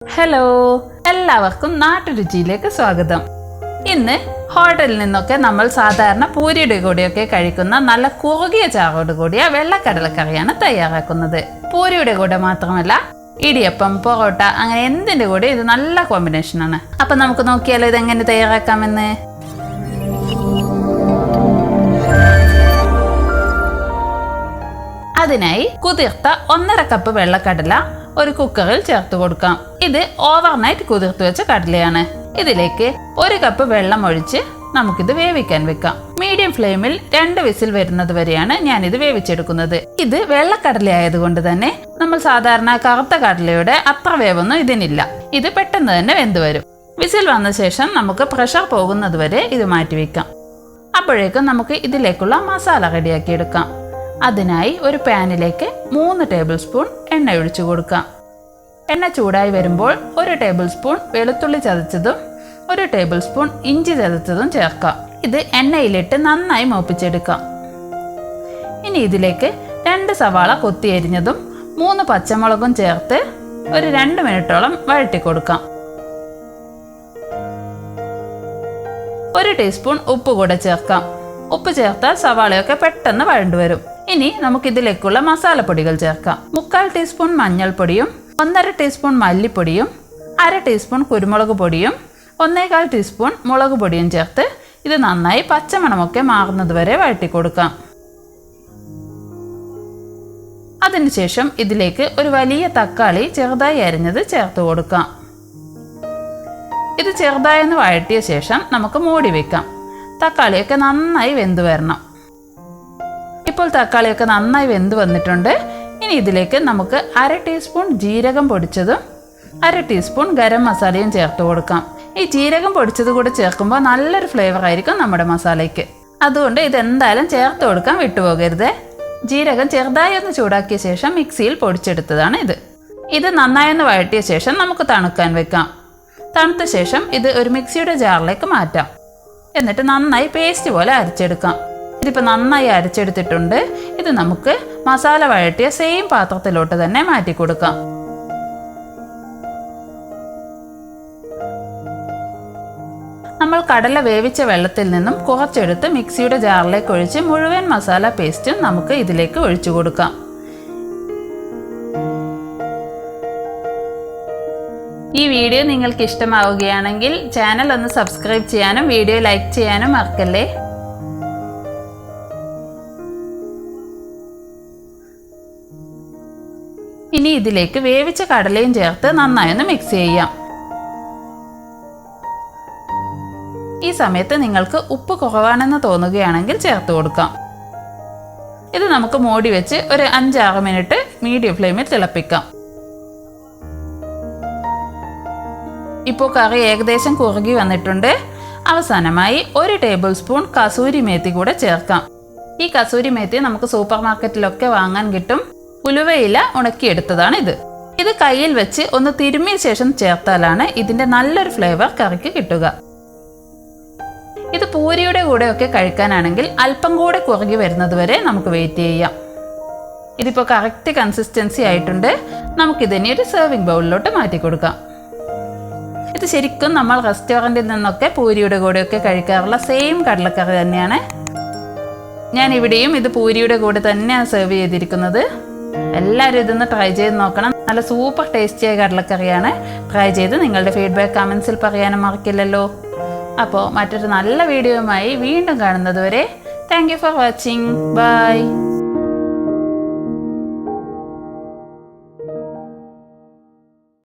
Hello, എല്ലാവർക്കും നാട്ടുരുചിയിലേക്ക് സ്വാഗതം. ഇന്ന് ഹോട്ടലിൽ നിന്നൊക്കെ നമ്മൾ സാധാരണ പൂരിയുടെ കൂടെയൊക്കെ കഴിക്കുന്ന നല്ല കുറുകിയ ചാറോട് കൂടിയ വെള്ളക്കടലക്കറിയാണ് തയ്യാറാക്കുന്നത്. പൂരിയുടെ കൂടെ മാത്രമല്ല, ഇടിയപ്പം, പൊറോട്ട അങ്ങനെ എന്തിൻ്റെ കൂടെ ഇത് നല്ല കോമ്പിനേഷനാണ്. അപ്പം നമുക്ക് നോക്കിയാലോ ഇതെങ്ങനെ തയ്യാറാക്കാമെന്ന്. അതിനായി കുതിർത്ത 1.5 കപ്പ് വെള്ളക്കടല ഒരു കുക്കറിൽ ചേർത്ത് കൊടുക്കാം. ഇത് ഓവർനൈറ്റ് കുതിർത്ത് വെച്ച കടലയാണ്. ഇതിലേക്ക് 1 കപ്പ് വെള്ളം ഒഴിച്ച് നമുക്കിത് വേവിക്കാൻ വെക്കാം. മീഡിയം ഫ്ലെയിമിൽ 2 വിസിൽ വരുന്നത് വരെയാണ് ഞാനിത് വേവിച്ചെടുക്കുന്നത്. ഇത് വെള്ളക്കടല ആയതുകൊണ്ട് തന്നെ നമ്മൾ സാധാരണ കറുത്ത കടലയുടെ അത്ര വേവൊന്നും ഇതിനില്ല. ഇത് പെട്ടെന്ന് തന്നെ വെന്ത് വരും. വിസിൽ വന്ന ശേഷം നമുക്ക് പ്രഷർ പോകുന്നത് വരെ ഇത് മാറ്റിവെക്കാം. അപ്പോഴേക്കും നമുക്ക് ഇതിലേക്കുള്ള മസാല റെഡിയാക്കി എടുക്കാം. അതിനായി ഒരു പാനിലേക്ക് 3 ടേബിൾ സ്പൂൺ എണ്ണ ഒഴിച്ചു കൊടുക്കാം. എണ്ണ ചൂടായി വരുമ്പോൾ 1 ടേബിൾ സ്പൂൺ വെളുത്തുള്ളി ചതച്ചതും 1 ടേബിൾ സ്പൂൺ ഇഞ്ചി ചതച്ചതും ചേർക്കാം. ഇത് എണ്ണയിലിട്ട് നന്നായി മൂപ്പിച്ചെടുക്കാം. ഇനി ഇതിലേക്ക് 2 സവാള കൊത്തി അരിഞ്ഞതും 3 പച്ചമുളകും ചേർത്ത് ഒരു 2 മിനിറ്റോളം വഴറ്റി കൊടുക്കാം. 1 ടീസ്പൂൺ ഉപ്പ് കൂടെ ചേർക്കാം. ഉപ്പ് ചേർത്താൽ സവാളയൊക്കെ പെട്ടെന്ന് വഴണ്ടുവരും. ഇനി നമുക്കിതിലേക്കുള്ള മസാലപ്പൊടികൾ ചേർക്കാം. 3/4 ടീസ്പൂൺ മഞ്ഞൾപ്പൊടിയും 1.5 ടീസ്പൂൺ മല്ലിപ്പൊടിയും 1/2 ടീസ്പൂൺ കുരുമുളക് പൊടിയും 1/4 ടീസ്പൂൺ മുളക് പൊടിയും ചേർത്ത് ഇത് നന്നായി പച്ചമണമൊക്കെ മാറുന്നത് വരെ വഴറ്റി കൊടുക്കാം. അതിനുശേഷം ഇതിലേക്ക് ഒരു വലിയ തക്കാളി ചെറുതായി അരിഞ്ഞത് ചേർത്ത് കൊടുക്കാം. ഇത് ചെറുതായൊന്ന് വഴറ്റിയ ശേഷം നമുക്ക് മൂടി വെക്കാം. തക്കാളിയൊക്കെ നന്നായി വെന്ത് വരണം. ഇപ്പോൾ തക്കാളിയൊക്കെ നന്നായി വെന്ത് വന്നിട്ടുണ്ട്. ഇനി ഇതിലേക്ക് നമുക്ക് 1/2 ടീസ്പൂൺ ജീരകം പൊടിച്ചതും 1/2 ടീസ്പൂൺ ഗരം മസാലയും ചേർത്ത് കൊടുക്കാം. ഈ ജീരകം പൊടിച്ചത് കൂടെ ചേർക്കുമ്പോൾ നല്ലൊരു ഫ്ലേവർ ആയിരിക്കും നമ്മുടെ മസാലയ്ക്ക്. അതുകൊണ്ട് ഇതെന്തായാലും ചേർത്ത് കൊടുക്കാൻ വിട്ടുപോകരുത്. ജീരകം ചെറുതായി ഒന്ന് ചൂടാക്കിയ ശേഷം മിക്സിയിൽ പൊടിച്ചെടുത്തതാണ് ഇത്. ഇത് നന്നായി ഒന്ന് വഴറ്റിയ ശേഷം നമുക്ക് തണുക്കാൻ വെക്കാം. തണുത്ത ശേഷം ഇത് ഒരു മിക്സിയുടെ ജാറിലേക്ക് മാറ്റാം. എന്നിട്ട് നന്നായി പേസ്റ്റ് പോലെ അരച്ചെടുക്കാം. ഇതിപ്പോൾ നന്നായി അരച്ചെടുത്തിട്ടുണ്ട്. ഇത് നമുക്ക് മസാല വഴറ്റിയ സെയിം പാത്രത്തിലോട്ട് തന്നെ മാറ്റി കൊടുക്കാം. നമ്മൾ കടല വേവിച്ച വെള്ളത്തിൽ നിന്നും കുറച്ചെടുത്ത് മിക്സിയുടെ ജാറിലേക്ക് ഒഴിച്ച് മുഴുവൻ മസാല പേസ്റ്റും നമുക്ക് ഇതിലേക്ക് ഒഴിച്ചു കൊടുക്കാം. ഈ വീഡിയോ നിങ്ങൾക്ക് ഇഷ്ടമാവുകയാണെങ്കിൽ ചാനൽ ഒന്ന് സബ്സ്ക്രൈബ് ചെയ്യാനും വീഡിയോ ലൈക്ക് ചെയ്യാനും മറക്കല്ലേ. ഇനി ഇതിലേക്ക് വേവിച്ച കടലയും ചേർത്ത് നന്നായി ഒന്ന് മിക്സ് ചെയ്യാം. ഈ സമയത്ത് നിങ്ങൾക്ക് ഉപ്പ് കുറവാണെന്ന് തോന്നുകയാണെങ്കിൽ ചേർത്ത് കൊടുക്കാം. ഇത് നമുക്ക് മൂടി വെച്ച് ഒരു 5-6 മിനിറ്റ് മീഡിയം ഫ്ലെയിമിൽ തിളപ്പിക്കാം. ഇപ്പോൾ കറി ഏകദേശം കുറുകി വന്നിട്ടുണ്ട്. അവസാനമായി 1 ടേബിൾ സ്പൂൺ കസൂരി മേത്തി കൂടെ ചേർക്കാം. ഈ കസൂരി മേത്തി നമുക്ക് സൂപ്പർ മാർക്കറ്റിലൊക്കെ വാങ്ങാൻ കിട്ടും. ഉലുവയില ഉണക്കിയെടുത്തതാണ് ഇത്. ഇത് കയ്യിൽ വെച്ച് ഒന്ന് തിരുമ്മിയ ശേഷം ചേർത്താലാണ് ഇതിൻ്റെ നല്ലൊരു ഫ്ലേവർ കറിക്ക് കിട്ടുക. ഇത് പൂരിയുടെ കൂടെയൊക്കെ കഴിക്കാനാണെങ്കിൽ അല്പം കൂടെ കുറുകി വരുന്നത് വരെ നമുക്ക് വെയിറ്റ് ചെയ്യാം. ഇതിപ്പോൾ കറക്റ്റ് കൺസിസ്റ്റൻസി ആയിട്ടുണ്ട്. നമുക്കിതിനെ ഒരു സെർവിങ് ബൗളിലോട്ട് മാറ്റി കൊടുക്കാം. ഇത് ശരിക്കും നമ്മൾ റെസ്റ്റോറൻറ്റിൽ നിന്നൊക്കെ പൂരിയുടെ കൂടെയൊക്കെ കഴിക്കാറുള്ള സെയിം കടലക്കറി തന്നെയാണ്. ഞാൻ ഇവിടെയും ഇത് പൂരിയുടെ കൂടെ തന്നെയാണ് സെർവ് ചെയ്തിരിക്കുന്നത്. എല്ലാവരും ഇതൊന്ന് ട്രൈ ചെയ്ത് നോക്കണം. നല്ല സൂപ്പർ ടേസ്റ്റിയായ കടലക്കറിയാണ്. ട്രൈ ചെയ്ത് നിങ്ങളുടെ ഫീഡ്ബാക്ക് കമൻസിൽ പറയാനും മറക്കില്ലല്ലോ. അപ്പോൾ മറ്റൊരു നല്ല വീഡിയോയുമായി വീണ്ടും കാണുന്നത് വരെ thank you for watching. By.